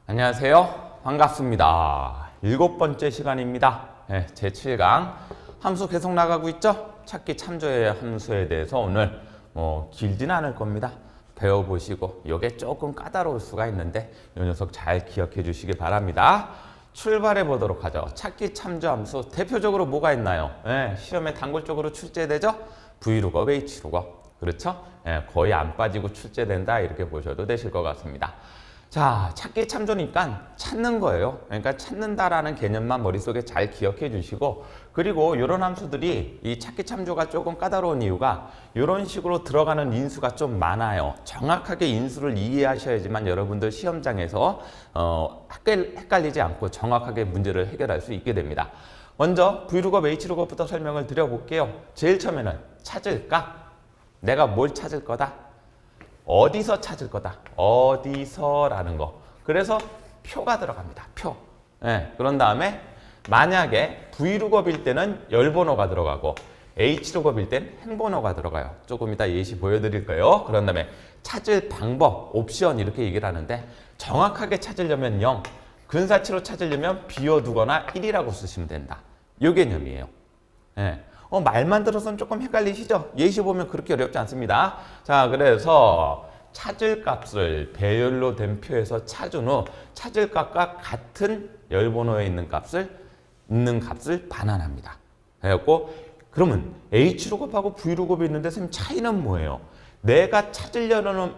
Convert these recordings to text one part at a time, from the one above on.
안녕하세요. 반갑습니다. 7번째 시간입니다. 제7강 함수 계속 나가고 있죠? 찾기 참조의 함수에 대해서 오늘 길진 않을 겁니다. 배워보시고 이게 조금 까다로울 수가 있는데 이 녀석 잘 기억해 주시기 바랍니다. 출발해 보도록 하죠. 찾기 참조 함수 대표적으로 뭐가 있나요? 시험에 단골적으로 출제되죠? Vlookup, Hlookup. 그렇죠? 거의 안 빠지고 출제된다 이렇게 보셔도 되실 것 같습니다. 자, 찾기 참조니까 찾는 거예요. 그러니까 찾는다라는 개념만 머릿속에 잘 기억해 주시고, 그리고 이런 함수들이 이 찾기 참조가 조금 까다로운 이유가 이런 식으로 들어가는 인수가 좀 많아요. 정확하게 인수를 이해하셔야지만 여러분들 시험장에서 헷갈리지 않고 정확하게 문제를 해결할 수 있게 됩니다. 먼저 Vlookup, Hlookup부터 설명을 드려볼게요. 제일 처음에는 찾을 값. 내가 뭘 찾을 거다? 어디서 찾을 거다. 어디서라는 거. 그래서 표가 들어갑니다. 표. 그런 다음에 만약에 Vlookup일 때는 열번호가 들어가고 Hlookup일 땐 행번호가 들어가요. 조금 이따 예시 보여드릴 거예요. 그런 다음에 찾을 방법, 옵션 이렇게 얘기를 하는데 정확하게 찾으려면 0, 근사치로 찾으려면 비워두거나 1이라고 쓰시면 된다. 요 개념이에요. 말만 들어서는 조금 헷갈리시죠? 예시 보면 그렇게 어렵지 않습니다. 자, 그래서 찾을 값을 배열로 된 표에서 찾은 후 찾을 값과 같은 열번호에 있는 값을 반환합니다. 그래갖고 그러면 Hlookup하고 Vlookup이 있는데 선생님 차이는 뭐예요? 내가 찾으려는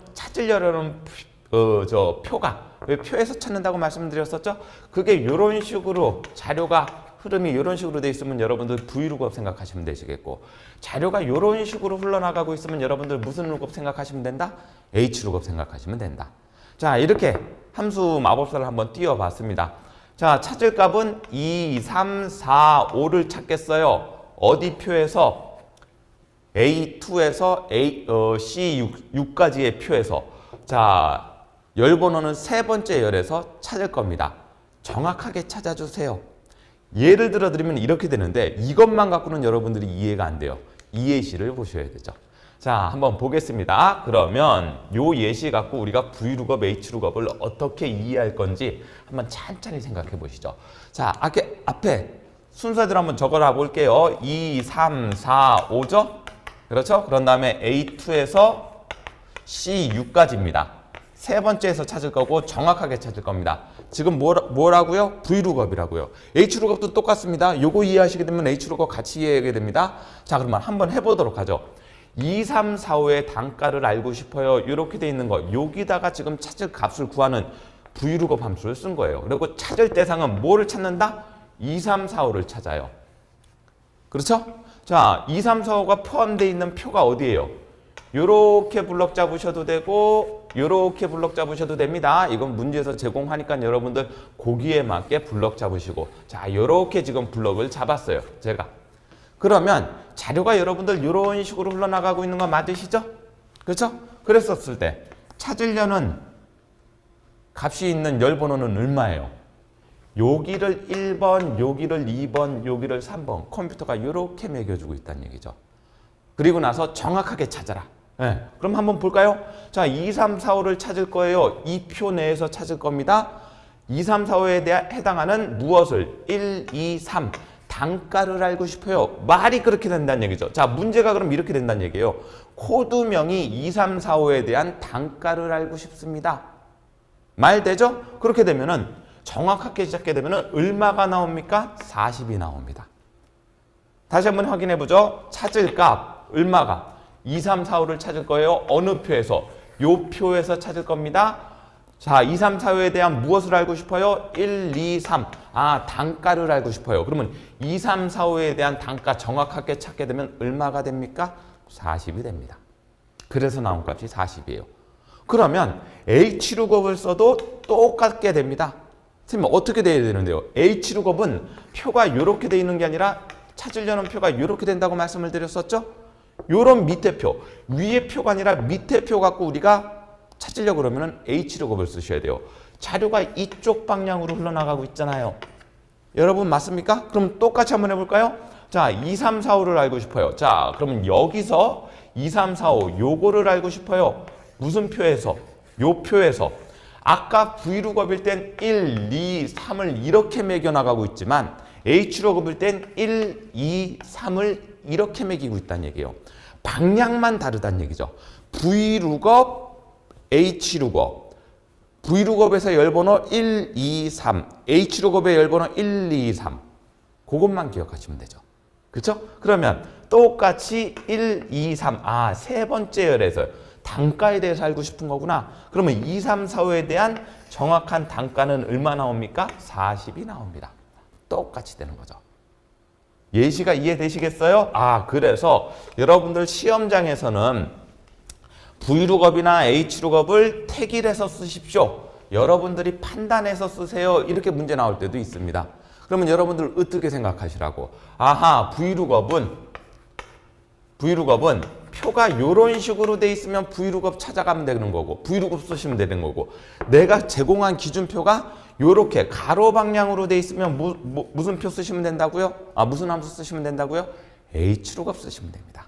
표가 왜 표에서 찾는다고 말씀드렸었죠? 그게 이런 식으로 자료가 흐름이 이런 식으로 돼 있으면 여러분들 Vlookup 생각하시면 되시겠고, 자료가 이런 식으로 흘러나가고 있으면 여러분들 무슨 lookup 생각하시면 된다? Hlookup 생각하시면 된다. 자, 이렇게 함수 마법사를 한번 띄워봤습니다. 자, 찾을 값은 2, 3, 4, 5를 찾겠어요. 어디 표에서? A2에서 C6까지의 표에서. 자, 열번호는 세 번째 열에서 찾을 겁니다. 정확하게 찾아주세요. 예를 들어 드리면 이렇게 되는데 이것만 갖고는 여러분들이 이해가 안 돼요. 이 예시를 보셔야 되죠. 자, 한번 보겠습니다. 그러면 요 예시 갖고 우리가 Vlookup, Hlookup을 어떻게 이해할 건지 한번 찬찬히 생각해 보시죠. 자, 앞에 순서대로 한번 적어라 볼게요. 2, 3, 4, 5죠? 그렇죠? 그런 다음에 A2에서 C6까지입니다. 세 번째에서 찾을 거고 정확하게 찾을 겁니다. 지금 뭐라고요? Vlookup이라고요. Hlookup도 똑같습니다. 요거 이해하시게 되면 Hlookup 같이 이해하게 됩니다. 자, 그러면 한번 해보도록 하죠. 2, 3, 4, 5의 단가를 알고 싶어요. 이렇게 돼 있는 거. 여기다가 지금 찾을 값을 구하는 Vlookup 함수를 쓴 거예요. 그리고 찾을 대상은 뭐를 찾는다? 2, 3, 4, 5를 찾아요. 그렇죠? 자, 2, 3, 4, 5가 포함되어 있는 표가 어디예요? 요렇게 블럭 잡으셔도 되고 요렇게 블럭 잡으셔도 됩니다. 이건 문제에서 제공하니까 여러분들 거기에 맞게 블럭 잡으시고, 자, 요렇게 지금 블럭을 잡았어요. 제가. 그러면 자료가 여러분들 요런 식으로 흘러나가고 있는 거 맞으시죠? 그렇죠? 그랬었을 때 찾으려는 값이 있는 열번호는 얼마예요? 여기를 1번, 여기를 2번, 여기를 3번 컴퓨터가 요렇게 매겨주고 있다는 얘기죠. 그리고 나서 정확하게 찾아라. 그럼 한번 볼까요? 자, 2, 3, 4, 5를 찾을 거예요. 이 표 내에서 찾을 겁니다. 2, 3, 4, 5에 해당하는 무엇을? 1, 2, 3. 단가를 알고 싶어요. 말이 그렇게 된다는 얘기죠. 자, 문제가 그럼 이렇게 된다는 얘기예요. 코드명이 2, 3, 4, 5에 대한 단가를 알고 싶습니다. 말 되죠? 그렇게 되면은 정확하게 시작하게 되면은 얼마가 나옵니까? 40이 나옵니다. 다시 한번 확인해 보죠. 찾을 값 얼마가? 2, 3, 4, 5를 찾을 거예요. 어느 표에서? 요 표에서 찾을 겁니다. 자, 2, 3, 4, 5에 대한 무엇을 알고 싶어요? 1, 2, 3. 아, 단가를 알고 싶어요. 그러면 2, 3, 4, 5에 대한 단가 정확하게 찾게 되면 얼마가 됩니까? 40이 됩니다. 그래서 나온 값이 40이에요. 그러면 Hlookup을 써도 똑같게 됩니다. 선생님, 어떻게 돼야 되는데요? Hlookup은 표가 이렇게 돼 있는 게 아니라 찾으려는 표가 이렇게 된다고 말씀을 드렸었죠? 요런 밑에 표, 위에 표가 아니라 밑에 표 갖고 우리가 찾으려고 그러면 Hlookup을 쓰셔야 돼요. 자료가 이쪽 방향으로 흘러나가고 있잖아요. 여러분 맞습니까? 그럼 똑같이 한번 해볼까요? 자, 2, 3, 4, 5를 알고 싶어요. 자, 그러면 여기서 2, 3, 4, 5 요거를 알고 싶어요. 무슨 표에서? 요 표에서. 아까 V룩업일 땐 1, 2, 3을 이렇게 매겨나가고 있지만 H룩업일 땐 1, 2, 3을 이렇게 매기고 있다는 얘기예요. 방향만 다르다는 얘기죠. V룩업, H룩업. V룩업에서 열번호 1, 2, 3, H룩업의 열번호 1, 2, 3. 그것만 기억하시면 되죠. 그렇죠? 그러면 똑같이 1, 2, 3. 아, 세 번째 열에서 단가에 대해서 알고 싶은 거구나. 그러면 2, 3, 4, 5에 대한 정확한 단가는 얼마 나옵니까? 40이 나옵니다. 똑같이 되는 거죠. 예시가 이해되시겠어요? 아, 그래서 여러분들 시험장에서는 V룩업이나 H룩업을 택일해서 쓰십시오. 여러분들이 판단해서 쓰세요. 이렇게 문제 나올 때도 있습니다. 그러면 여러분들 어떻게 생각하시라고? 아하, V룩업은 표가 이런 식으로 돼 있으면 V룩업 찾아가면 되는 거고 V룩업 쓰시면 되는 거고 내가 제공한 기준표가 이렇게 가로 방향으로 돼 있으면 무슨 표 쓰시면 된다고요? 아, 무슨 함수 쓰시면 된다고요? H룩업 쓰시면 됩니다.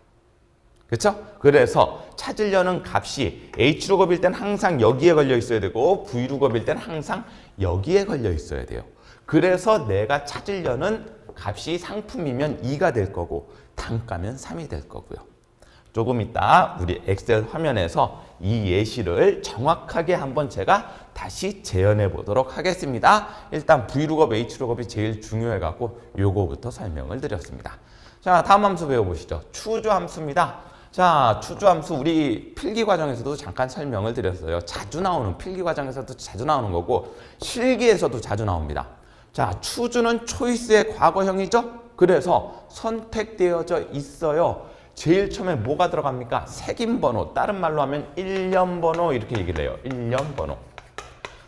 그렇죠? 그래서 찾으려는 값이 H룩업일 땐 항상 여기에 걸려 있어야 되고 V룩업일 땐 항상 여기에 걸려 있어야 돼요. 그래서 내가 찾으려는 값이 상품이면 2가 될 거고 단가면 3이 될 거고요. 조금 이따 우리 엑셀 화면에서 이 예시를 정확하게 한번 제가 다시 재현해 보도록 하겠습니다. 일단 V룩업, H룩업이 제일 중요해 갖고 요거부터 설명을 드렸습니다. 자, 다음 함수 배워보시죠. 추주함수입니다. 자, 추주함수 우리 필기 과정에서도 잠깐 설명을 드렸어요. 자주 나오는 필기 과정에서도 자주 나오는 거고 실기에서도 자주 나옵니다. 자, 추주는 초이스의 과거형이죠. 그래서 선택되어져 있어요. 제일 처음에 뭐가 들어갑니까? 색임번호, 다른 말로 하면 일련번호 이렇게 얘기를 해요. 일련번호.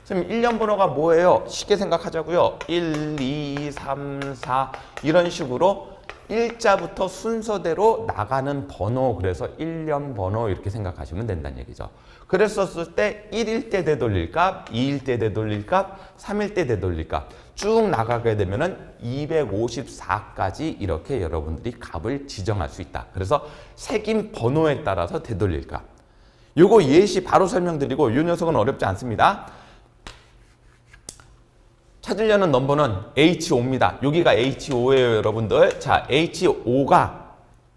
선생님, 일련번호가 뭐예요? 쉽게 생각하자고요. 1, 2, 3, 4 이런 식으로 일자부터 순서대로 나가는 번호, 그래서 일련번호 이렇게 생각하시면 된다는 얘기죠. 그랬었을 때 1일 때 되돌릴 값, 2일 때 되돌릴 값, 3일 때 되돌릴 값 쭉 나가게 되면은 254까지 이렇게 여러분들이 값을 지정할 수 있다. 그래서 색임 번호에 따라서 되돌릴 값. 요거 예시 바로 설명드리고 요 녀석은 어렵지 않습니다. 찾으려는 넘버는 H5입니다. 여기가 H5예요, 여러분들. 자, H5가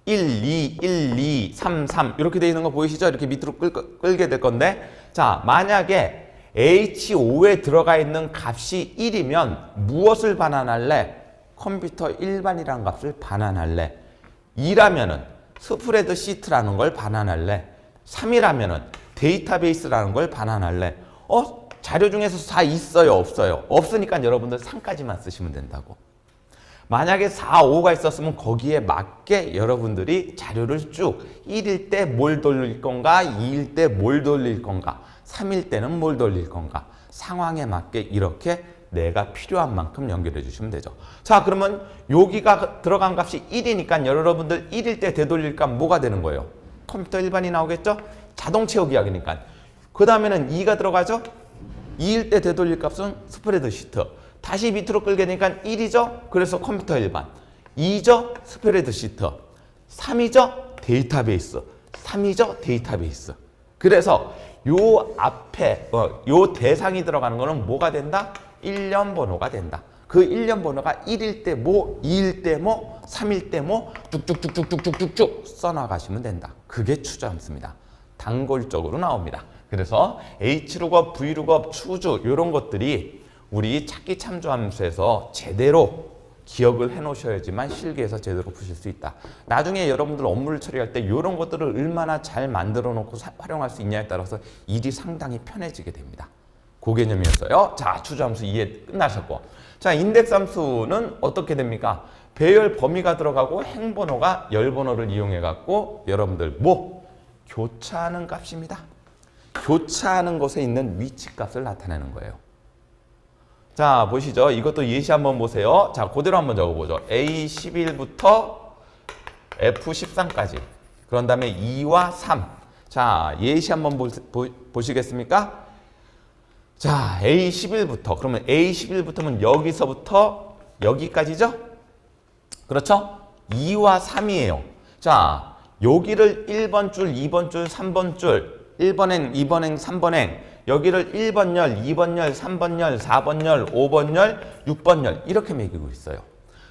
1, 2, 1, 2, 3, 3 이렇게 되어 있는 거 보이시죠? 이렇게 밑으로 끌게 될 건데 자, 만약에 H5에 들어가 있는 값이 1이면 무엇을 반환할래? 컴퓨터 일반이라는 값을 반환할래? 2라면은 스프레드 시트라는 걸 반환할래? 3이라면은 데이터베이스라는 걸 반환할래? 자료 중에서 4 있어요? 없어요? 없으니까 여러분들 3까지만 쓰시면 된다고. 만약에 4, 5가 있었으면 거기에 맞게 여러분들이 자료를 쭉 1일 때 뭘 돌릴 건가, 2일 때 뭘 돌릴 건가, 3일 때는 뭘 돌릴 건가 상황에 맞게 이렇게 내가 필요한 만큼 연결해 주시면 되죠. 자, 그러면 여기가 들어간 값이 1이니까 여러분들 1일 때 되돌릴 값 뭐가 되는 거예요? 컴퓨터 일반이 나오겠죠? 자동 채우기 하기니까. 그 다음에는 2가 들어가죠? 2일 때 되돌릴 값은 스프레드 시트. 다시 밑으로 끌게 되니까 1이죠? 그래서 컴퓨터 일반. 2죠? 스프레드 시트. 3이죠? 데이터베이스. 3이죠? 데이터베이스. 그래서 요 앞에 요 대상이 들어가는 거는 뭐가 된다? 일련 번호가 된다. 그 일련 번호가 1일 때 뭐, 2일 때 뭐, 3일 때 뭐 쭉쭉쭉쭉쭉쭉쭉 써나가시면 된다. 그게 추주함수입니다. 단골적으로 나옵니다. 그래서 H룩업, V룩업, 추주 이런 것들이 우리 찾기 참조함수에서 제대로 기억을 해 놓으셔야지만 실기에서 제대로 푸실 수 있다. 나중에 여러분들 업무를 처리할 때 이런 것들을 얼마나 잘 만들어 놓고 활용할 수 있냐에 따라서 일이 상당히 편해지게 됩니다. 그 개념이었어요. 자, 추주함수 이해 끝나셨고. 자, 인덱스 함수는 어떻게 됩니까? 배열 범위가 들어가고 행번호가 열번호를 이용해 갖고 여러분들 교차하는 값입니다. 교차하는 곳에 있는 위치 값을 나타내는 거예요. 자, 보시죠. 이것도 예시 한번 보세요. 자, 그대로 한번 적어보죠. A11부터 F13까지. 그런 다음에 2와 3. 자, 예시 한번 보시겠습니까? 자, A11부터. 그러면 A11부터면 여기서부터 여기까지죠? 그렇죠? 2와 3이에요. 자, 여기를 1번 줄, 2번 줄, 3번 줄 1번행, 2번행, 3번행 여기를 1번 열, 2번 열, 3번 열, 4번 열, 5번 열, 6번 열 이렇게 매기고 있어요.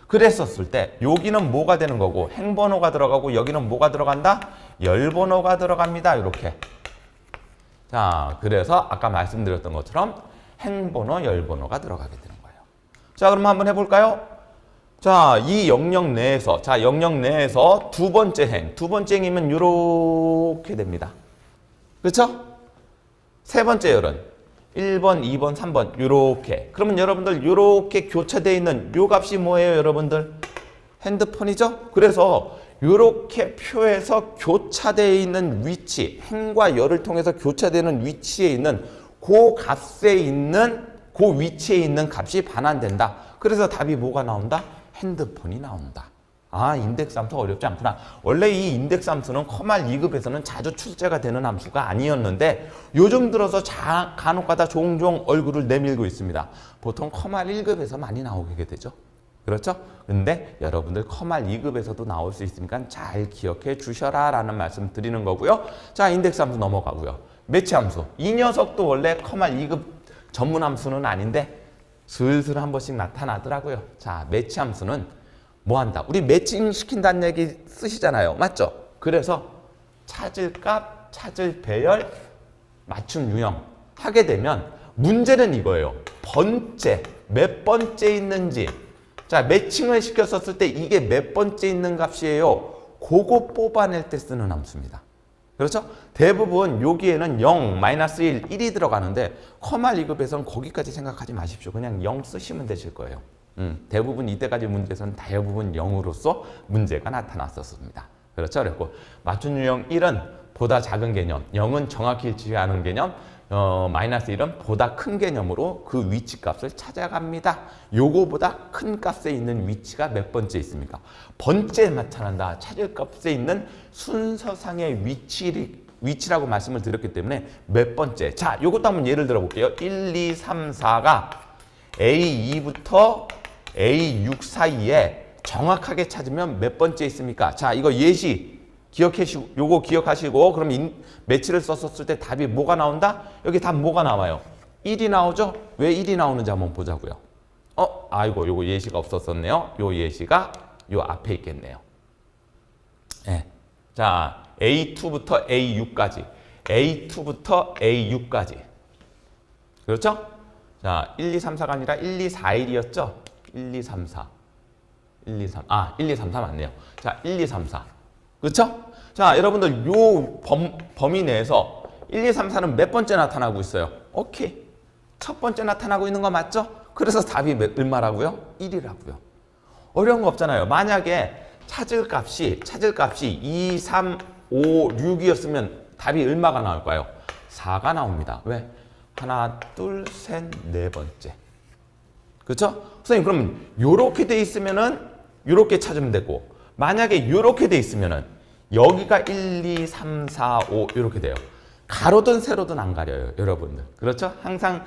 그랬었을 때 여기는 뭐가 되는 거고 행번호가 들어가고 여기는 뭐가 들어간다? 열번호가 들어갑니다. 이렇게. 자, 그래서 아까 말씀드렸던 것처럼 행번호, 열번호가 들어가게 되는 거예요. 자, 그럼 한번 해볼까요? 자, 이 영역 내에서 두 번째 행이면 이렇게 됩니다. 그렇죠? 세 번째 열은 1번, 2번, 3번 이렇게. 그러면 여러분들 이렇게 교차되어 있는 요 값이 뭐예요, 여러분들? 핸드폰이죠? 그래서 이렇게 표에서 교차되어 있는 위치, 행과 열을 통해서 교차되는 위치에 있는 그 위치에 있는 값이 반환된다. 그래서 답이 뭐가 나온다? 핸드폰이 나온다. 아, 인덱스 함수 어렵지 않구나. 원래 이 인덱스 함수는 커말 2급에서는 자주 출제가 되는 함수가 아니었는데 요즘 들어서 간혹가다 종종 얼굴을 내밀고 있습니다. 보통 커말 1급에서 많이 나오게 되죠. 그렇죠? 근데 여러분들 커말 2급에서도 나올 수 있으니까 잘 기억해 주셔라 라는 말씀 드리는 거고요. 자, 인덱스 함수 넘어가고요. 매치 함수. 이 녀석도 원래 커말 2급 전문 함수는 아닌데 슬슬 한 번씩 나타나더라고요. 자, 매치 함수는 뭐 한다? 우리 매칭 시킨다는 얘기 쓰시잖아요. 맞죠? 그래서 찾을 값, 찾을 배열, 맞춤 유형 하게 되면 문제는 이거예요. 번째, 몇 번째 있는지. 자, 매칭을 시켰었을 때 이게 몇 번째 있는 값이에요. 그거 뽑아낼 때 쓰는 함수입니다. 그렇죠? 대부분 여기에는 0, 마이너스 1, 1이 들어가는데 커말 2급에서는 거기까지 생각하지 마십시오. 그냥 0 쓰시면 되실 거예요. 대부분 이때까지 문제에서는 대부분 0으로서 문제가 나타났었습니다. 그렇죠? 그랬고 맞춤 유형 1은 보다 작은 개념, 0은 정확히 일치하지 않은 개념, 마이너스 1은 보다 큰 개념으로 그 위치 값을 찾아갑니다. 요거보다 큰 값에 있는 위치가 몇 번째 있습니까? 번째에 나타난다. 찾을 값에 있는 순서상의 위치라고 말씀을 드렸기 때문에 몇 번째. 자, 요것도 한번 예를 들어 볼게요. 1, 2, 3, 4가 A2부터 A6 사이에 정확하게 찾으면 몇 번째 있습니까? 자, 이거 예시 요거 기억하시고 그럼 매치를 썼었을 때 답이 뭐가 나온다? 여기 답 뭐가 나와요? 1이 나오죠? 왜 1이 나오는지 한번 보자고요. 아이고 요거 예시가 없었었네요. 요 예시가 요 앞에 있겠네요. 네. 자, A2부터 A6까지 A2부터 A6까지 그렇죠? 자, 1, 2, 3, 4가 아니라 1, 2, 4, 1이었죠? 1, 2, 3, 4 1, 2, 3 1, 2, 3, 4 맞네요. 자, 1, 2, 3, 4 그렇죠? 자, 여러분들 요 범위 내에서 1, 2, 3, 4는 몇 번째 나타나고 있어요? 오케이. 첫 번째 나타나고 있는 거 맞죠? 그래서 답이 얼마라고요? 1이라고요. 어려운 거 없잖아요. 만약에 찾을 값이 2, 3, 5, 6이었으면 답이 얼마가 나올까요? 4가 나옵니다. 왜? 하나, 둘, 셋, 네 번째. 그렇죠? 선생님, 그러면 요렇게 돼 있으면은 요렇게 찾으면 되고 만약에 요렇게 돼 있으면은 여기가 1, 2, 3, 4, 5 이렇게 돼요. 가로든 세로든 안 가려요, 여러분들. 그렇죠? 항상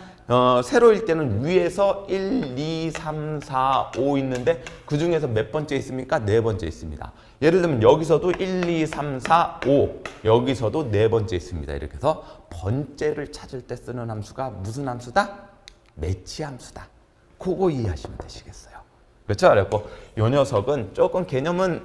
세로일 때는 위에서 1, 2, 3, 4, 5 있는데 그 중에서 몇 번째 있습니까? 네 번째 있습니다. 예를 들면 여기서도 1, 2, 3, 4, 5 여기서도 네 번째 있습니다. 이렇게 해서 번째를 찾을 때 쓰는 함수가 무슨 함수다? 매치 함수다. 그거 이해하시면 되시겠어요. 그렇죠? 그래서 이 녀석은 조금 개념은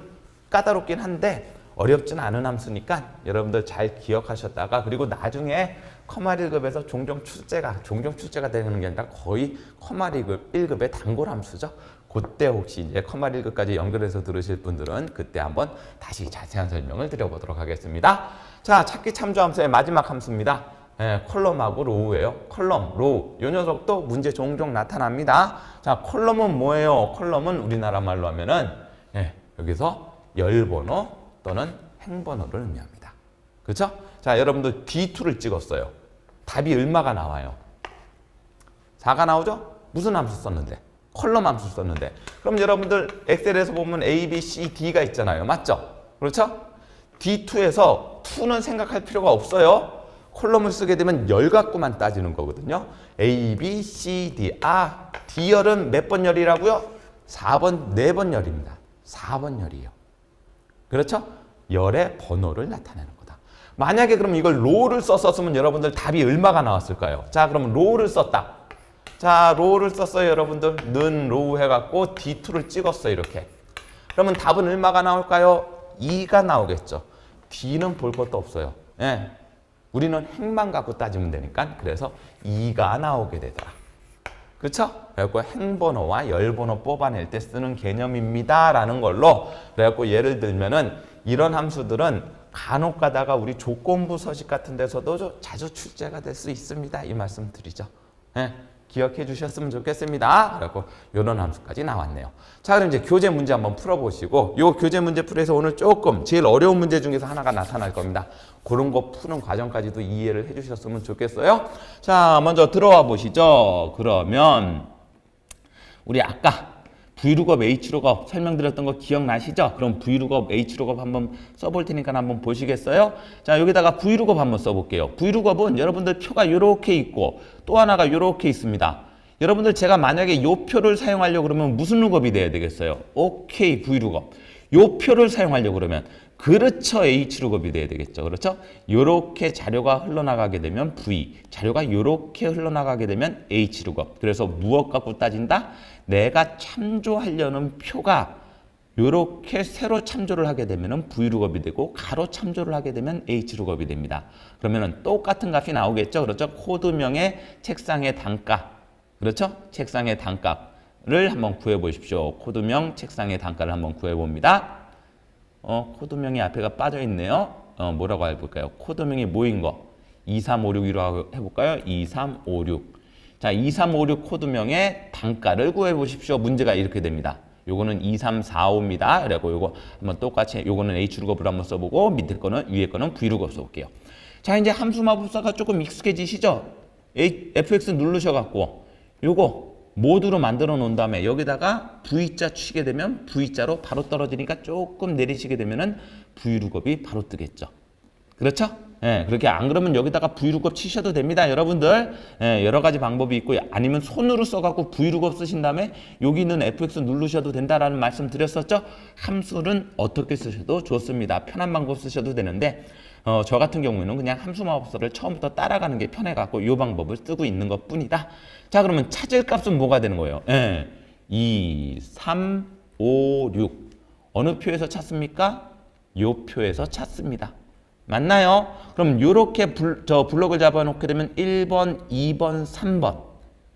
까다롭긴 한데 어렵진 않은 함수니까 여러분들 잘 기억하셨다가 그리고 나중에 커말 1급에서 종종 출제가 되는 게 아니라 거의 커말 1급의 단골 함수죠. 그때 혹시 이제 커말 1급까지 연결해서 들으실 분들은 그때 한번 다시 자세한 설명을 드려보도록 하겠습니다. 자, 찾기 참조 함수의 마지막 함수입니다. 컬럼하고 로우예요. 컬럼, 로우. 이 녀석도 문제 종종 나타납니다. 자, 컬럼은 뭐예요? 컬럼은 우리나라 말로 하면은 여기서 열번호 또는 행번호를 의미합니다. 그렇죠? 자, 여러분들 D2를 찍었어요. 답이 얼마가 나와요? 4가 나오죠? 무슨 함수 썼는데? 컬럼 함수 썼는데. 그럼 여러분들 엑셀에서 보면 A, B, C, D가 있잖아요. 맞죠? 그렇죠? D2에서 2는 생각할 필요가 없어요. 컬럼을 쓰게 되면 열 갖고만 따지는 거거든요. A, B, C, D. D열은 몇 번 열이라고요? 4번, 4번 열입니다. 4번 열이에요. 그렇죠? 열의 번호를 나타내는 거다. 만약에 그럼 이걸 로우를 썼었으면 여러분들 답이 얼마가 나왔을까요? 자, 그럼 로우를 썼다. 자, 로우를 썼어요, 여러분들. 는 로우 해갖고 D2를 찍었어요, 이렇게. 그러면 답은 얼마가 나올까요? 2가 나오겠죠. D는 볼 것도 없어요. 예. 우리는 행만 갖고 따지면 되니까. 그래서 2가 나오게 되더라. 그렇죠? 그래갖고 행번호와 열번호 뽑아낼 때 쓰는 개념입니다. 라는 걸로. 그래갖고 예를 들면은 이런 함수들은 간혹 가다가 우리 조건부 서식 같은 데서도 자주 출제가 될 수 있습니다. 이 말씀 드리죠. 예. 기억해 주셨으면 좋겠습니다. 그래갖고 이런 함수까지 나왔네요. 자, 그럼 이제 교재 문제 한번 풀어보시고, 요 교재 문제 풀이해서 오늘 조금 제일 어려운 문제 중에서 하나가 나타날 겁니다. 그런 거 푸는 과정까지도 이해를 해 주셨으면 좋겠어요. 자, 먼저 들어와 보시죠. 그러면 우리 아까 Vlookup, Hlookup 설명드렸던 거 기억나시죠? 그럼 Vlookup, Hlookup 한번 써볼 테니까 한번 보시겠어요? 자, 여기다가 Vlookup 한번 써볼게요. Vlookup은 여러분들 표가 이렇게 있고 또 하나가 이렇게 있습니다. 여러분들 제가 만약에 요 표를 사용하려고 그러면 무슨 룩업이 돼야 되겠어요? 오케이, Vlookup. 요 표를 사용하려고 그러면 그렇죠, Hlookup이 돼야 되겠죠. 그렇죠? 요렇게 자료가 흘러나가게 되면 V, 자료가 요렇게 흘러나가게 되면 Hlookup. 그래서 무엇 갖고 따진다? 내가 참조하려는 표가 요렇게 세로 참조를 하게 되면 Vlookup이 되고 가로 참조를 하게 되면 Hlookup이 됩니다. 그러면은 똑같은 값이 나오겠죠. 그렇죠? 코드명의 책상의 단가. 그렇죠? 책상의 단가를 한번 구해 보십시오. 코드명 책상의 단가를 한번 구해 봅니다. 코드명이 앞에가 빠져 있네요. 뭐라고 해볼까요? 코드명이 뭐인 거? 2356이라고 해볼까요? 2356. 자, 2356 코드명의 단가를 구해 보십시오. 문제가 이렇게 됩니다. 요거는 2345입니다. 그래갖고 요거 한번 똑같이 요거는 Hlookup으로 한번 써보고 밑에 거는 위에 거는 Vlookup 써볼게요. 자, 이제 함수 마법사가 조금 익숙해지시죠? fx 누르셔갖고 요거 모두로 만들어 놓은 다음에 여기다가 V자 치게 되면 V자로 바로 떨어지니까 조금 내리시게 되면은 Vlookup이 바로 뜨겠죠. 그렇죠? 예, 그렇게 안 그러면 여기다가 Vlookup 치셔도 됩니다, 여러분들. 예, 여러 가지 방법이 있고 아니면 손으로 써갖고 Vlookup 쓰신 다음에 여기 있는 fx 누르셔도 된다라는 말씀 드렸었죠? 함수는 어떻게 쓰셔도 좋습니다. 편한 방법 쓰셔도 되는데 저 같은 경우에는 그냥 함수 마법사를 처음부터 따라가는 게 편해갖고 이 방법을 쓰고 있는 것 뿐이다. 자, 그러면 찾을 값은 뭐가 되는 거예요? 예, 2, 3, 5, 6. 어느 표에서 찾습니까? 요 표에서 찾습니다. 맞나요? 그럼 요렇게 블럭을 잡아놓게 되면 1번, 2번, 3번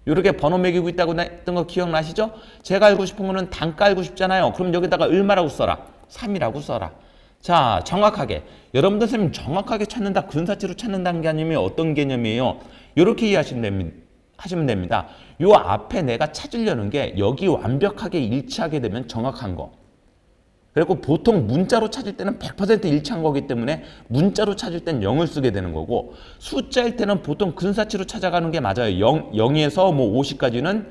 요렇게 번호 매기고 있다고 했던 거 기억나시죠? 제가 알고 싶은 거는 단가 알고 싶잖아요. 그럼 여기다가 얼마라고 써라? 3이라고 써라. 자, 정확하게 여러분들 선생님 정확하게 찾는다, 근사치로 찾는다는 게 아니면 어떤 개념이에요? 요렇게 하시면 됩니다. 요 앞에 내가 찾으려는 게 여기 완벽하게 일치하게 되면 정확한 거. 그리고 보통 문자로 찾을 때는 100% 일치한 거기 때문에 문자로 찾을 땐 0을 쓰게 되는 거고 숫자일 때는 보통 근사치로 찾아가는 게 맞아요. 0에서 뭐 50까지는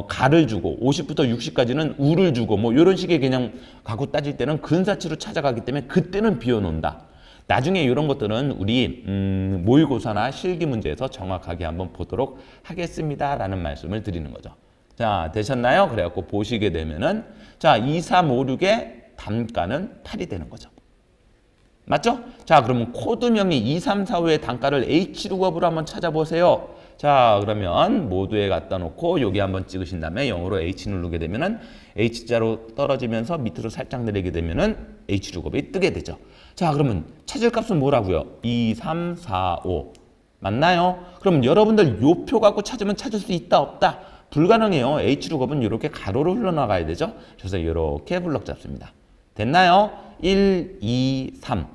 가를 주고 50부터 60까지는 우를 주고 뭐 이런 식의 개념 갖고 따질 때는 근사치로 찾아가기 때문에 그때는 비워놓는다. 나중에 이런 것들은 우리 모의고사나 실기 문제에서 정확하게 한번 보도록 하겠습니다 라는 말씀을 드리는 거죠. 자, 되셨나요? 그래갖고 보시게 되면은 자, 2356의 단가는 8이 되는 거죠. 맞죠? 자, 그러면 코드명이 2345의 단가를 Hlookup으로 한번 찾아보세요. 자, 그러면 모두에 갖다 놓고 여기 한번 찍으신 다음에 0으로 H 누르게 되면은 H자로 떨어지면서 밑으로 살짝 내리게 되면은 Hlookup이 뜨게 되죠. 자, 그러면 찾을 값은 뭐라고요? 2, 3, 4, 5. 맞나요? 그럼 여러분들 요 표 갖고 찾으면 찾을 수 있다, 없다? 불가능해요. Hlookup은 이렇게 가로로 흘러나가야 되죠. 그래서 이렇게 블럭 잡습니다. 됐나요? 1, 2, 3.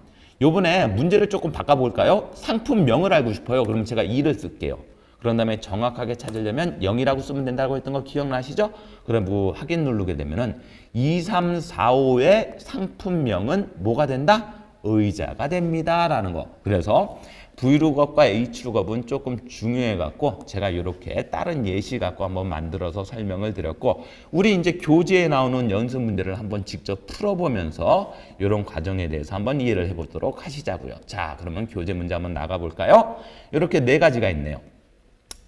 요번에 문제를 조금 바꿔볼까요? 상품명을 알고 싶어요. 그럼 제가 2를 쓸게요. 그런 다음에 정확하게 찾으려면 0이라고 쓰면 된다고 했던 거 기억나시죠? 그럼 뭐 확인 누르게 되면은 2, 3, 4, 5의 상품명은 뭐가 된다? 의자가 됩니다. 라는 거. 그래서 Vlookup과 Hlookup은 조금 중요해 갖고 제가 이렇게 다른 예시 갖고 한번 만들어서 설명을 드렸고 우리 이제 교재에 나오는 연습 문제를 한번 직접 풀어보면서 이런 과정에 대해서 한번 이해를 해보도록 하시자고요. 자, 그러면 교재 문제 한번 나가 볼까요? 이렇게 네 가지가 있네요.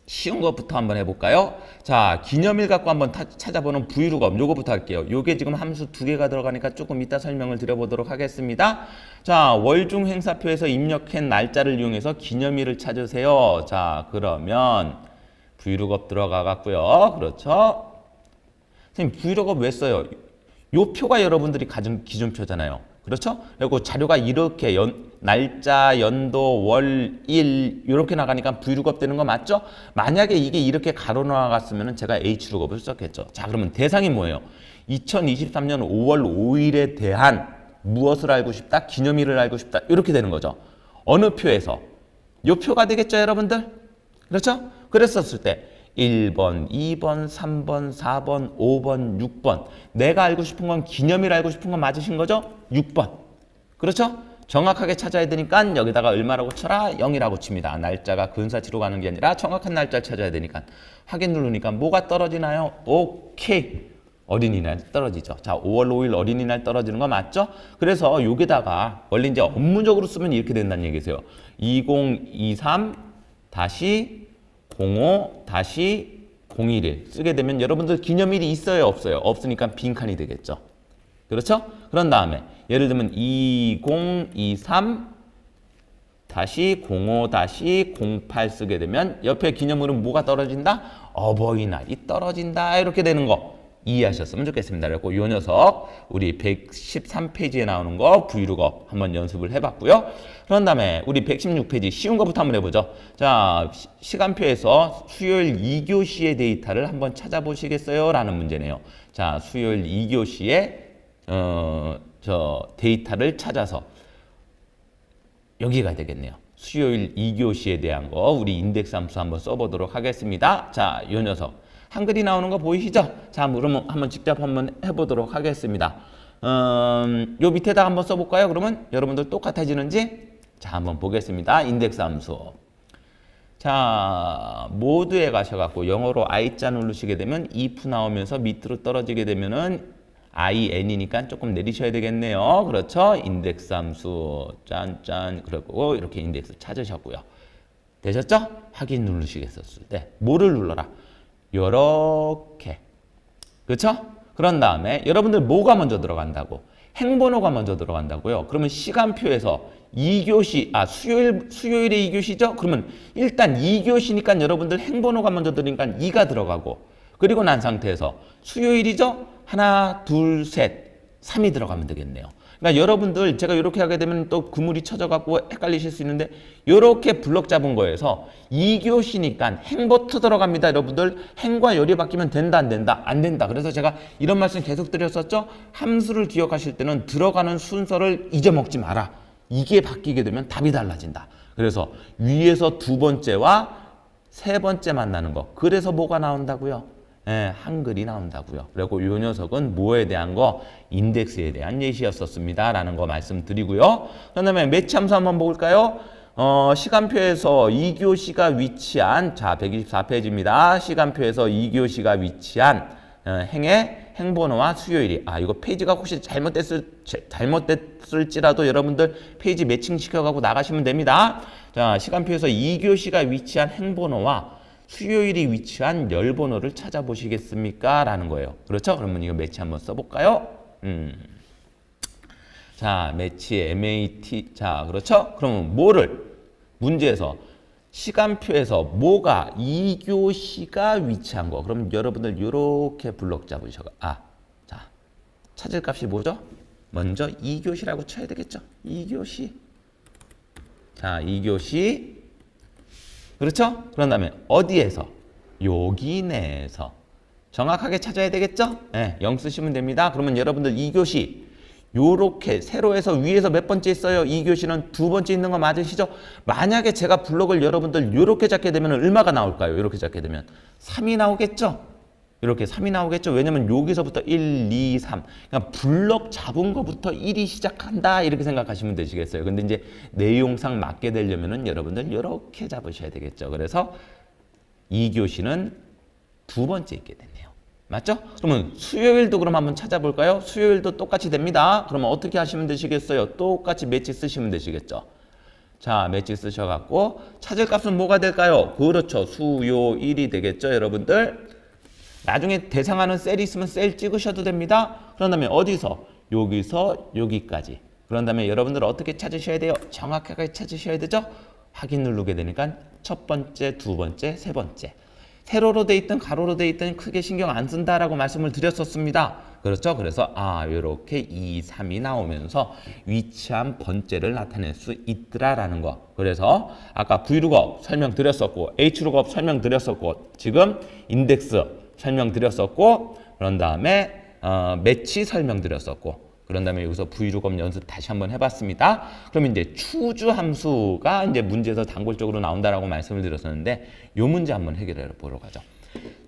쉬운 것부터 한번 해볼까요? 자, 기념일 갖고 한번 찾아보는 브이룩업 요거부터 할게요. 요게 지금 함수 두 개가 들어가니까 조금 이따 설명을 드려보도록 하겠습니다. 자, 월중 행사표에서 입력한 날짜를 이용해서 기념일을 찾으세요. 자, 그러면 브이룩업 들어가 갖고요. 그렇죠? 선생님, 브이룩업 왜 써요? 요 표가 여러분들이 가진 기준표잖아요. 그렇죠? 그리고 자료가 이렇게 날짜, 연도, 월, 일 이렇게 나가니까 V룩업 되는 거 맞죠? 만약에 이게 이렇게 가로 나갔으면 제가 H룩업을 썼겠죠. 자, 그러면 대상이 뭐예요? 2023년 5월 5일에 대한 무엇을 알고 싶다? 기념일을 알고 싶다. 이렇게 되는 거죠. 어느 표에서? 요 표가 되겠죠, 여러분들? 그렇죠? 그랬었을 때 1번, 2번, 3번, 4번, 5번, 6번. 내가 알고 싶은 건 기념일 알고 싶은 건 맞으신 거죠? 6번. 그렇죠? 정확하게 찾아야 되니까 여기다가 얼마라고 쳐라? 0이라고 칩니다. 날짜가 근사치로 가는 게 아니라 정확한 날짜를 찾아야 되니까. 확인 누르니까 뭐가 떨어지나요? 오케이. 어린이날 떨어지죠. 자, 5월 5일 어린이날 떨어지는 거 맞죠? 그래서 여기다가 원래 이제 업무적으로 쓰면 이렇게 된다는 얘기세요. 2023 다시 05 다시 011 쓰게 되면 여러분들 기념일이 있어요, 없어요? 없으니까 빈칸이 되겠죠. 그렇죠? 그런 다음에 예를 들면 2023 다시 05 다시 08 쓰게 되면 옆에 기념일은 뭐가 떨어진다? 어버이날이 떨어진다. 이렇게 되는 거 이해하셨으면 좋겠습니다. 그리고 요 녀석 우리 113페이지에 나오는 거 브이룩업 한번 연습을 해봤고요. 그런 다음에 우리 116페이지 쉬운 거부터 한번 해보죠. 자, 시간표에서 수요일 2교시의 데이터를 한번 찾아보시겠어요? 라는 문제네요. 자, 수요일 2교시의 데이터를 찾아서 여기가 되겠네요. 수요일 2교시에 대한 거 우리 인덱스 함수 한번 써보도록 하겠습니다. 자, 요 녀석 한글이 나오는 거 보이시죠? 자, 그러면 한번 직접 한번 해보도록 하겠습니다. 요 밑에다 한번 써볼까요? 그러면 여러분들 똑같아지는지 자, 한번 보겠습니다. 인덱스 함수. 자, 모두에 가셔갖고 영어로 I자 누르시게 되면 if 나오면서 밑으로 떨어지게 되면은 IN이니까 조금 내리셔야 되겠네요. 그렇죠? 인덱스 함수 짠짠 그리고 이렇게 인덱스 찾으셨고요. 되셨죠? 확인 누르시겠었을 때 뭐를 눌러라? 요렇게. 그렇죠? 그런 다음에 여러분들 뭐가 먼저 들어간다고? 행번호가 먼저 들어간다고요. 그러면 시간표에서 2교시, 수요일에 2교시죠? 그러면 일단 2교시니까 여러분들 행번호가 먼저 들으니까 2가 들어가고 그리고 난 상태에서 수요일이죠? 하나, 둘, 셋, 3이 들어가면 되겠네요. 그러니까 여러분들 제가 이렇게 하게 되면 또 구물이 쳐져갖고 헷갈리실 수 있는데 이렇게 블럭 잡은 거에서 2교시니까 행버트 들어갑니다. 여러분들 행과 열이 바뀌면 된다 안 된다? 안 된다. 그래서 제가 이런 말씀 계속 드렸었죠. 함수를 기억하실 때는 들어가는 순서를 잊어먹지 마라. 이게 바뀌게 되면 답이 달라진다. 그래서 위에서 두 번째와 세 번째 만나는 거. 그래서 뭐가 나온다고요? 네, 한글이 나온다고요. 그리고 이 녀석은 뭐에 대한 거? 인덱스에 대한 예시였었습니다. 라는 거 말씀드리고요. 그 다음에 매치 함수 한번 볼까요? 시간표에서 2교시가 위치한 자 124페이지입니다. 시간표에서 2교시가 위치한 행의 행번호와 수요일이 이거 페이지가 혹시 잘못됐을지라도 여러분들 페이지 매칭 시켜가고 나가시면 됩니다. 자, 시간표에서 2교시가 위치한 행번호와 수요일이 위치한 열번호를 찾아보시겠습니까? 라는 거예요. 그렇죠? 그러면 이거 매치 한번 써볼까요? 자, 매치 MAT. 자, 그렇죠? 그러면 뭐를 문제에서 시간표에서 뭐가 2교시가 위치한 거. 그럼 여러분들 이렇게 블록 잡으셔가. 자, 찾을 값이 뭐죠? 먼저 2교시라고 쳐야 되겠죠? 2교시. 자, 2교시. 그렇죠? 그런 다음에 어디에서? 여기 내에서. 정확하게 찾아야 되겠죠? 네, 0 쓰시면 됩니다. 그러면 여러분들 2교시 요렇게 세로에서 위에서 몇 번째 있어요? 2교시는 두 번째 있는 거 맞으시죠? 만약에 제가 블록을 여러분들 요렇게 잡게 되면 얼마가 나올까요? 요렇게 잡게 되면 3이 나오겠죠? 이렇게 3이 나오겠죠? 왜냐면 여기서부터 1, 2, 3. 그러니까 블럭 잡은 거부터 1이 시작한다. 이렇게 생각하시면 되시겠어요. 근데 이제 내용상 맞게 되려면은 여러분들 이렇게 잡으셔야 되겠죠. 그래서 2교시는 두 번째 있게 됐네요. 맞죠? 그러면 수요일도 그럼 한번 찾아볼까요? 수요일도 똑같이 됩니다. 그러면 어떻게 하시면 되시겠어요? 똑같이 매치 쓰시면 되시겠죠. 자, 매치 쓰셔갖고 찾을 값은 뭐가 될까요? 그렇죠. 수요일이 되겠죠, 여러분들. 나중에 대상하는 셀이 있으면 셀 찍으셔도 됩니다. 그런 다음에 어디서? 여기서 여기까지. 그런 다음에 여러분들 어떻게 찾으셔야 돼요? 정확하게 찾으셔야 되죠? 확인 누르게 되니까 첫 번째, 두 번째, 세 번째. 세로로 돼 있든 가로로 돼 있든 크게 신경 안 쓴다라고 말씀을 드렸었습니다. 그렇죠? 그래서 이렇게 2, 3이 나오면서 위치한 번째를 나타낼 수 있더라라는 거. 그래서 아까 V룩업 설명드렸었고 H룩업 설명드렸었고 지금 인덱스 설명드렸었고 그런 다음에 매치 설명드렸었고 그런 다음에 여기서 V룩업 연습 다시 한번 해봤습니다. 그럼 이제 추주 함수가 이제 문제에서 단골적으로 나온다라고 말씀을 드렸었는데 요 문제 한번 해결해 보러 가죠.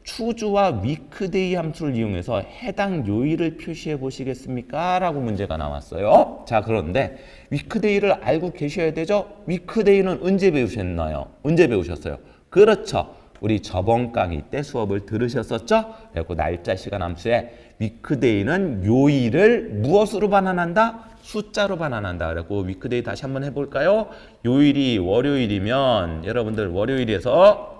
추주와 위크데이 함수를 이용해서 해당 요일을 표시해 보시겠습니까? 라고 문제가 나왔어요. 자, 그런데 위크데이를 알고 계셔야 되죠? 위크데이는 언제 배우셨나요? 언제 배우셨어요? 그렇죠. 우리 저번 강의 때 수업을 들으셨었죠? 그리고 날짜 시간 함수에 위크데이는 요일을 무엇으로 반환한다? 숫자로 반환한다. 그리고 위크데이 다시 한번 해볼까요? 요일이 월요일이면 여러분들 월요일에서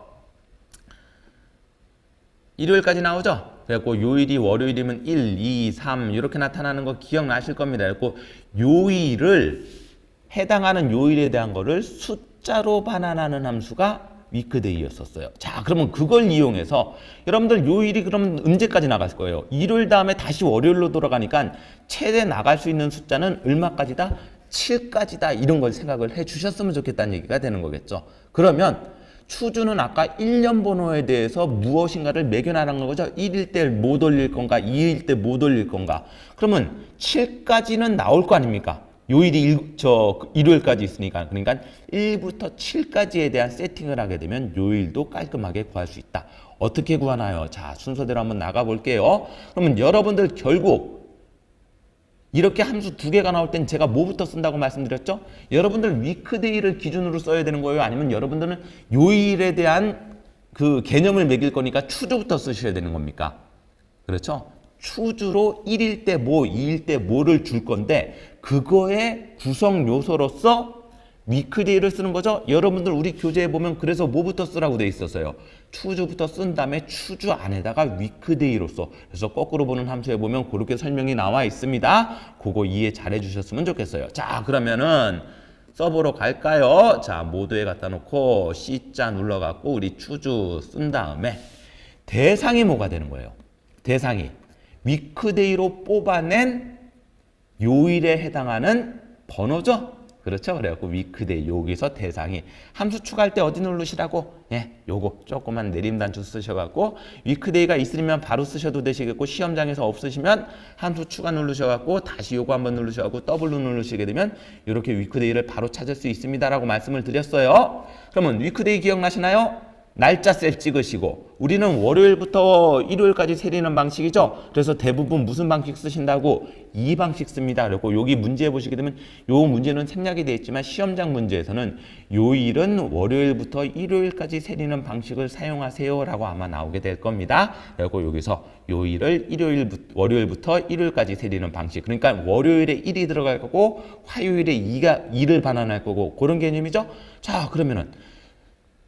일요일까지 나오죠? 그래갖고 요일이 월요일이면 1, 2, 3 이렇게 나타나는 거 기억나실 겁니다. 그래갖고 요일을 해당하는 요일에 대한 거를 숫자로 반환하는 함수가 위크데이였었어요. 자, 그러면 그걸 이용해서 여러분들 요일이 그럼 언제까지 나갈 거예요? 일요일 다음에 다시 월요일로 돌아가니까 최대 나갈 수 있는 숫자는 얼마까지다? 7까지다. 이런 걸 생각을 해 주셨으면 좋겠다는 얘기가 되는 거겠죠. 그러면 추주는 아까 1년 번호에 대해서 무엇인가를 매겨나가는 거죠. 1일 때 못 올릴 건가, 2일 때 못 올릴 건가. 그러면 7까지는 나올 거 아닙니까? 요일이 일요일까지 있으니까. 그러니까 1부터 7까지에 대한 세팅을 하게 되면 요일도 깔끔하게 구할 수 있다. 어떻게 구하나요? 자, 순서대로 한번 나가 볼게요. 그러면 여러분들 결국 이렇게 함수 두 개가 나올 땐 제가 뭐부터 쓴다고 말씀드렸죠? 여러분들 위크데이를 기준으로 써야 되는 거예요? 아니면 여러분들은 요일에 대한 그 개념을 매길 거니까 추주부터 쓰셔야 되는 겁니까? 그렇죠? 추주로 1일 때 뭐, 2일 때 뭐를 줄 건데 그거의 구성 요소로서 위크데이를 쓰는 거죠. 여러분들 우리 교재에 보면 그래서 뭐부터 쓰라고 돼 있었어요. 추주부터 쓴 다음에 추주 안에다가 위크데이로서 그래서 거꾸로 보는 함수에 보면 그렇게 설명이 나와 있습니다. 그거 이해 잘 해주셨으면 좋겠어요. 자, 그러면은 서버로 갈까요? 자, 모드에 갖다 놓고 C자 눌러갖고 우리 추주 쓴 다음에 대상이 뭐가 되는 거예요? 대상이 위크데이로 뽑아낸 요일에 해당하는 번호죠? 그렇죠? 그래갖고 위크데이 여기서 대상이 함수 추가할 때 어디 누르시라고? 예, 요거 조그만 내림 단추 쓰셔갖고 위크데이가 있으면 바로 쓰셔도 되시겠고 시험장에서 없으시면 함수 추가 누르셔갖고 다시 요거 한번 누르셔갖고 더블로 누르시게 되면 이렇게 위크데이를 바로 찾을 수 있습니다라고 말씀을 드렸어요. 그러면 위크데이 기억나시나요? 날짜 셀 찍으시고 우리는 월요일부터 일요일까지 세리는 방식이죠. 그래서 대부분 무슨 방식 쓰신다고? 이 방식 씁니다. 그리고 여기 문제 보시게 되면 요 문제는 생략이 되어 있지만 시험장 문제에서는 요일은 월요일부터 일요일까지 세리는 방식을 사용하세요 라고 아마 나오게 될 겁니다. 그리고 여기서 요일을 월요일부터 일요일까지 세리는 방식, 그러니까 월요일에 1이 들어갈 거고 화요일에 2를 반환할 거고 그런 개념이죠. 자, 그러면은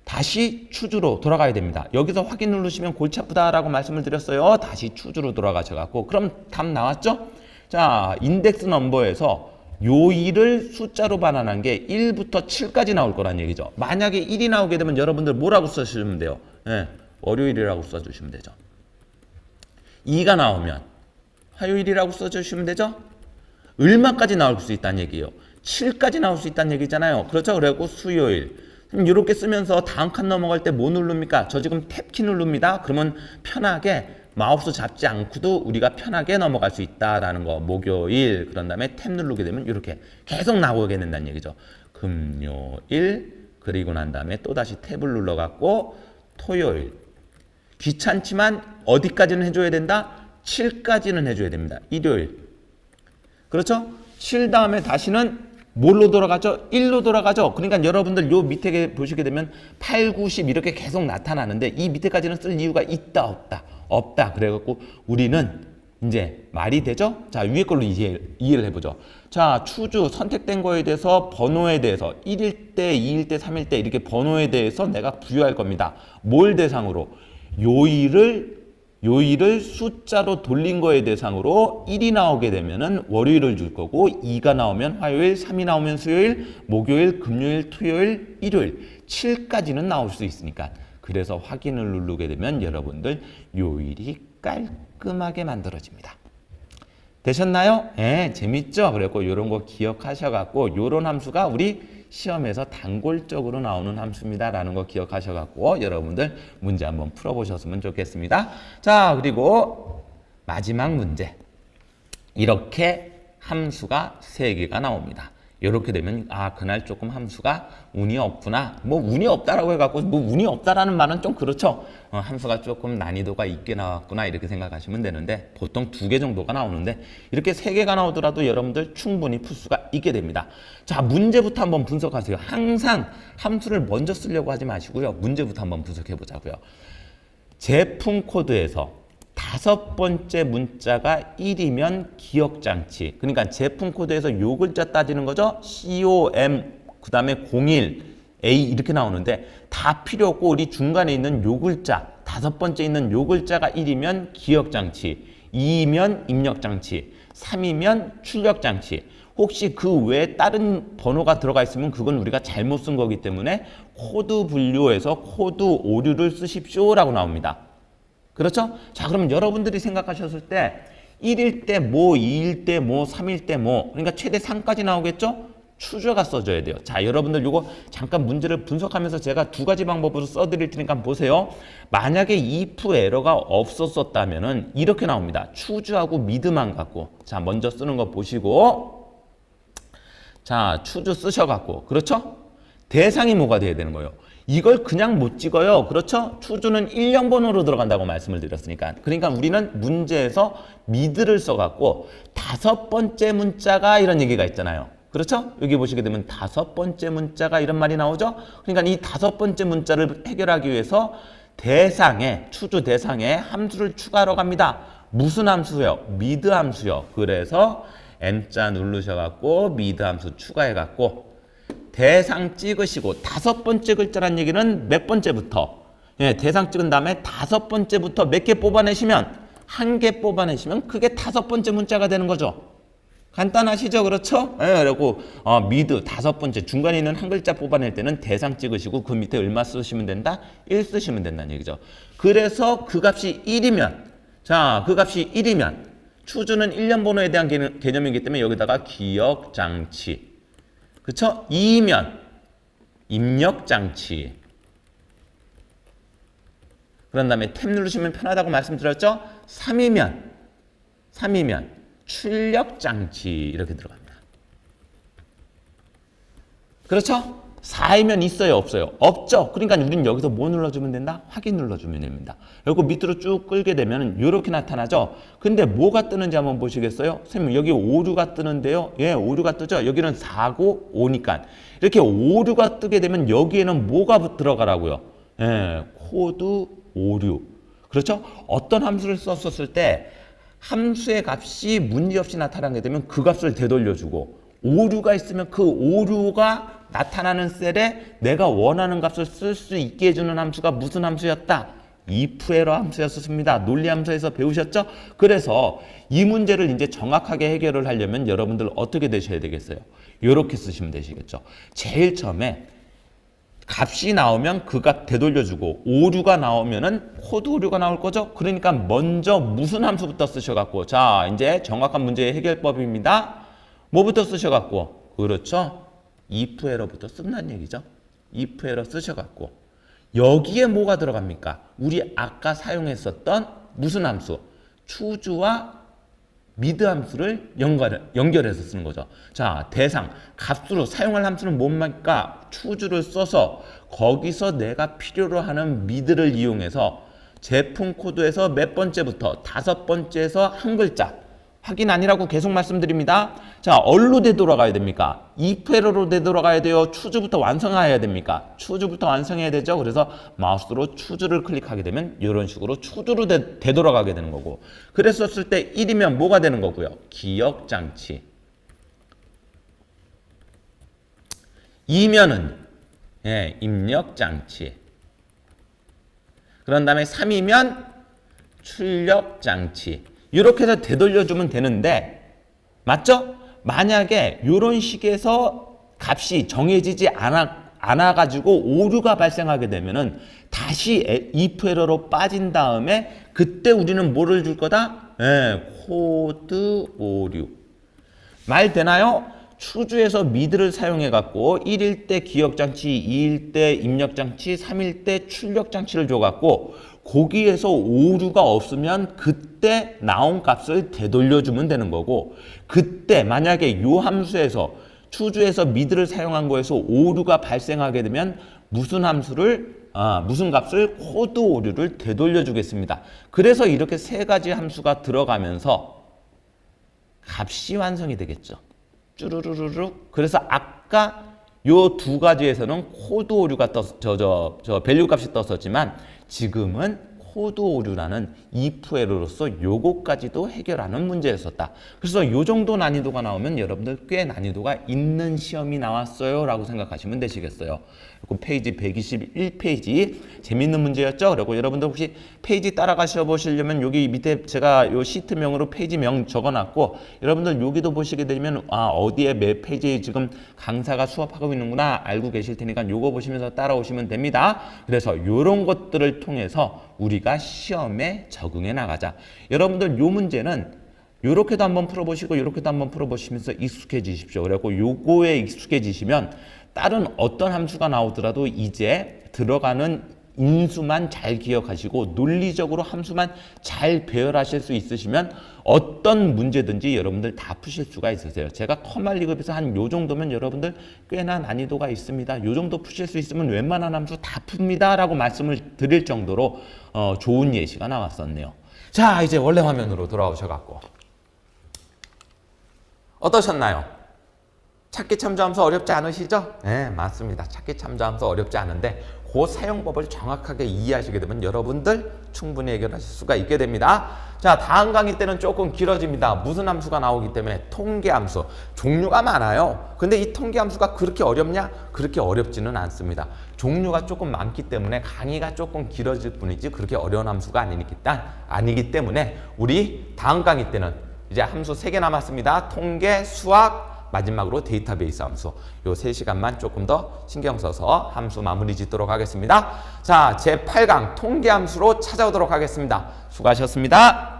다시 추주로 돌아가야 됩니다. 여기서 확인 누르시면 골치 아프다라고 말씀을 드렸어요. 다시 추주로 돌아가셔갖고 그럼 답 나왔죠? 자, 인덱스 넘버에서 요일을 숫자로 반환한 게 1부터 7까지 나올 거란 얘기죠. 만약에 1이 나오게 되면 여러분들 뭐라고 써주시면 돼요? 네, 월요일이라고 써주시면 되죠. 2가 나오면 화요일이라고 써주시면 되죠. 얼마까지 나올 수 있다는 얘기예요? 7까지 나올 수 있다는 얘기잖아요. 그렇죠? 그래갖고 수요일. 그럼 이렇게 쓰면서 다음 칸 넘어갈 때 뭐 누릅니까? 저 지금 탭키 누릅니다. 그러면 편하게 마우스 잡지 않고도 우리가 편하게 넘어갈 수 있다라는 거. 목요일 그런 다음에 탭 누르게 되면 이렇게 계속 나오게 된다는 얘기죠. 금요일 그리고 난 다음에 또다시 탭을 눌러갖고 토요일. 귀찮지만 어디까지는 해줘야 된다? 7까지는 해줘야 됩니다. 일요일. 그렇죠? 7 다음에 다시는 뭘로 돌아가죠? 1로 돌아가죠? 그러니까 여러분들 요 밑에 보시게 되면 8, 9, 10 이렇게 계속 나타나는데 이 밑에까지는 쓸 이유가 있다 없다? 없다. 그래갖고 우리는 이제 말이 되죠? 자, 위에 걸로 이해를 해보죠. 자, 추주 선택된 거에 대해서 번호에 대해서 1일 때, 2일 때, 3일 때 이렇게 번호에 대해서 내가 부여할 겁니다. 뭘 대상으로? 요일을 숫자로 돌린 거에 대상으로 1이 나오게 되면은 월요일을 줄 거고 2가 나오면 화요일, 3이 나오면 수요일, 목요일, 금요일, 토요일, 일요일 7까지는 나올 수 있으니까 그래서 확인을 누르게 되면 여러분들 요일이 깔끔하게 만들어집니다. 되셨나요? 예, 재밌죠? 그래갖고 이런 거 기억하셔갖고 요런 함수가 우리 시험에서 단골적으로 나오는 함수입니다라는 거 기억하셔갖고 여러분들 문제 한번 풀어보셨으면 좋겠습니다. 자, 그리고 마지막 문제. 이렇게 함수가 3개가 나옵니다. 이렇게 되면 아, 그날 조금 함수가 운이 없구나. 뭐 운이 없다라고 해갖고 뭐 운이 없다라는 말은 좀 그렇죠. 함수가 조금 난이도가 있게 나왔구나 이렇게 생각하시면 되는데 보통 2개 정도가 나오는데 이렇게 3개가 나오더라도 여러분들 충분히 풀 수가 있게 됩니다. 자, 문제부터 한번 분석하세요. 항상 함수를 먼저 쓰려고 하지 마시고요. 문제부터 한번 분석해 보자고요. 제품 코드에서 5번째 문자가 1이면 기억장치. 그러니까 제품 코드에서 요 글자 따지는 거죠. COM, 그 다음에 01, A 이렇게 나오는데 다 필요 없고 우리 중간에 있는 요 글자, 5번째 있는 요 글자가 1이면 기억장치, 2이면 입력장치, 3이면 출력장치. 혹시 그 외에 다른 번호가 들어가 있으면 그건 우리가 잘못 쓴 거기 때문에 코드 분류에서 코드 오류를 쓰십시오라고 나옵니다. 그렇죠? 자, 그러면 여러분들이 생각하셨을 때 1일 때 뭐, 2일 때 뭐, 3일 때 뭐, 그러니까 최대 3까지 나오겠죠? 추저가 써줘야 돼요. 자, 여러분들 요거 잠깐 문제를 분석하면서 제가 2가지 방법으로 써드릴 테니까 보세요. 만약에 if 에러가 없었었다면은 이렇게 나옵니다. 추주하고 미드만 갖고. 자, 먼저 쓰는 거 보시고. 자, 추주 쓰셔갖고. 그렇죠? 대상이 뭐가 돼야 되는 거예요? 이걸 그냥 못 찍어요. 그렇죠? 추주는 1년 번호로 들어간다고 말씀을 드렸으니까. 그러니까 우리는 문제에서 미드를 써갖고 5번째 문자가 이런 얘기가 있잖아요. 그렇죠? 여기 보시게 되면 5번째 문자가 이런 말이 나오죠? 그러니까 이 5번째 문자를 해결하기 위해서 대상에, 추주 대상에 함수를 추가하러 갑니다. 무슨 함수요? 미드 함수요. 그래서 M자 누르셔갖고 미드 함수 추가해갖고 대상 찍으시고 5번째 글자란 얘기는 몇 번째부터? 예, 대상 찍은 다음에 5번째부터 몇 개 뽑아내시면 1개 뽑아내시면 그게 5번째 문자가 되는 거죠. 간단하시죠? 그렇죠? 예, 그리고 미드 5번째 중간에 있는 한 글자 뽑아낼 때는 대상 찍으시고 그 밑에 얼마 쓰시면 된다? 1 쓰시면 된다는 얘기죠. 그래서 그 값이 1이면 자, 그 값이 1이면 추주는 1년 번호에 대한 개념이기 때문에 여기다가 기억장치 그쵸? 2면 입력장치. 그런 다음에 탭 누르시면 편하다고 말씀드렸죠? 3이면 출력장치 이렇게 들어갑니다. 그렇죠? 4이면 있어요? 없어요? 없죠? 그러니까 우리는 여기서 뭐 눌러주면 된다? 확인 눌러주면 됩니다. 그리고 밑으로 쭉 끌게 되면 이렇게 나타나죠? 근데 뭐가 뜨는지 한번 보시겠어요? 선생님 여기 오류가 뜨는데요. 예, 오류가 뜨죠? 여기는 4고 5니까. 이렇게 오류가 뜨게 되면 여기에는 뭐가 들어가라고요? 예, 코드 오류. 그렇죠? 어떤 함수를 썼었을 때 함수의 값이 문제없이 나타나게 되면 그 값을 되돌려주고 오류가 있으면 그 오류가 나타나는 셀에 내가 원하는 값을 쓸 수 있게 해주는 함수가 무슨 함수였다? if 에러 함수였습니다. 논리 함수에서 배우셨죠? 그래서 이 문제를 이제 정확하게 해결을 하려면 여러분들 어떻게 되셔야 되겠어요? 이렇게 쓰시면 되시겠죠. 제일 처음에 값이 나오면 그 값 되돌려주고 오류가 나오면은 코드 오류가 나올 거죠. 그러니까 먼저 무슨 함수부터 쓰셔갖고 자 이제 정확한 문제의 해결법입니다. 뭐부터 쓰셔갖고 그렇죠. if 에러부터 쓴다는 얘기죠. if 에러 쓰셔갖고 여기에 뭐가 들어갑니까? 우리 아까 사용했었던 무슨 함수? 추주와 미드 함수를 연결해서 쓰는 거죠. 자, 대상, 값으로 사용할 함수는 뭡니까? 추주를 써서 거기서 내가 필요로 하는 미드를 이용해서 제품 코드에서 몇 번째부터 5번째에서 한 글자 확인 아니라고 계속 말씀드립니다. 자, 얼로 되돌아가야 됩니까? if 에러로 되돌아가야 돼요? 추주부터 완성해야 됩니까? 추주부터 완성해야 되죠. 그래서 마우스로 추주를 클릭하게 되면 이런 식으로 추주로 되돌아가게 되는 거고, 그랬었을 때 1이면 뭐가 되는 거고요? 기억장치. 2면은 입력장치. 그런 다음에 3이면 출력장치. 이렇게 해서 되돌려주면 되는데, 맞죠? 만약에 이런 식에서 값이 정해지지 않아가지고 오류가 발생하게 되면은 다시 if 에러로 빠진 다음에 그때 우리는 뭐를 줄 거다? 코드 오류. 말 되나요? 추주에서 미드를 사용해 갖고 1일 때 기억장치, 2일 때 입력장치, 3일 때 출력장치를 줘 갖고 거기에서 오류가 없으면 그때 나온 값을 되돌려주면 되는 거고, 그때 만약에 요 함수에서 추주에서 미드를 사용한 거에서 오류가 발생하게 되면 무슨 값을 코드 오류를 되돌려 주겠습니다. 그래서 이렇게 세 가지 함수가 들어가면서 값이 완성이 되겠죠. 쭈루루루룩. 그래서 아까 요 두 가지에서는 코드 오류가 밸류 값이 떴었지만 지금은 코드 오류라는 if 에러로서 요거까지도 해결하는 문제였었다. 그래서 요 정도 난이도가 나오면 여러분들 꽤 난이도가 있는 시험이 나왔어요 라고 생각하시면 되시겠어요. 그리고 페이지 121페이지 재밌는 문제였죠. 그리고 여러분들 혹시 페이지 따라가셔 보시려면 여기 밑에 제가 요 시트명으로 페이지명 적어놨고, 여러분들 여기도 보시게 되면 어디에 몇 페이지 지금 강사가 수업하고 있는구나 알고 계실 테니까 요거 보시면서 따라오시면 됩니다. 그래서 요런 것들을 통해서 우리가 시험에 적응해 나가자. 여러분들 요 문제는 요렇게도 한번 풀어보시고 요렇게도 한번 풀어보시면서 익숙해지십시오. 그래갖고 요거에 익숙해지시면 다른 어떤 함수가 나오더라도 이제 들어가는 인수만 잘 기억하시고 논리적으로 함수만 잘 배열하실 수 있으시면 어떤 문제든지 여러분들 다 푸실 수가 있으세요. 제가 커말 리급에서 한 요 정도면 여러분들 꽤나 난이도가 있습니다. 요 정도 푸실 수 있으면 웬만한 함수 다 풉니다 라고 말씀을 드릴 정도로 좋은 예시가 나왔었네요. 자, 이제 원래 화면으로 돌아오셔갖고 어떠셨나요? 찾기 참조함수 어렵지 않으시죠? 네, 맞습니다. 찾기 참조함수 어렵지 않은데 그 사용법을 정확하게 이해하시게 되면 여러분들 충분히 해결하실 수가 있게 됩니다. 자, 다음 강의 때는 조금 길어집니다. 무슨 함수가 나오기 때문에 통계함수. 종류가 많아요. 근데 이 통계함수가 그렇게 어렵냐? 그렇게 어렵지는 않습니다. 종류가 조금 많기 때문에 강의가 조금 길어질 뿐이지 그렇게 어려운 함수가 아니기 때문에 우리 다음 강의 때는 이제 함수 3개 남았습니다. 통계, 수학, 마지막으로 데이터베이스 함수. 요 3시간만 조금 더 신경 써서 함수 마무리 짓도록 하겠습니다. 자, 제8강 통계 함수로 찾아오도록 하겠습니다. 수고하셨습니다.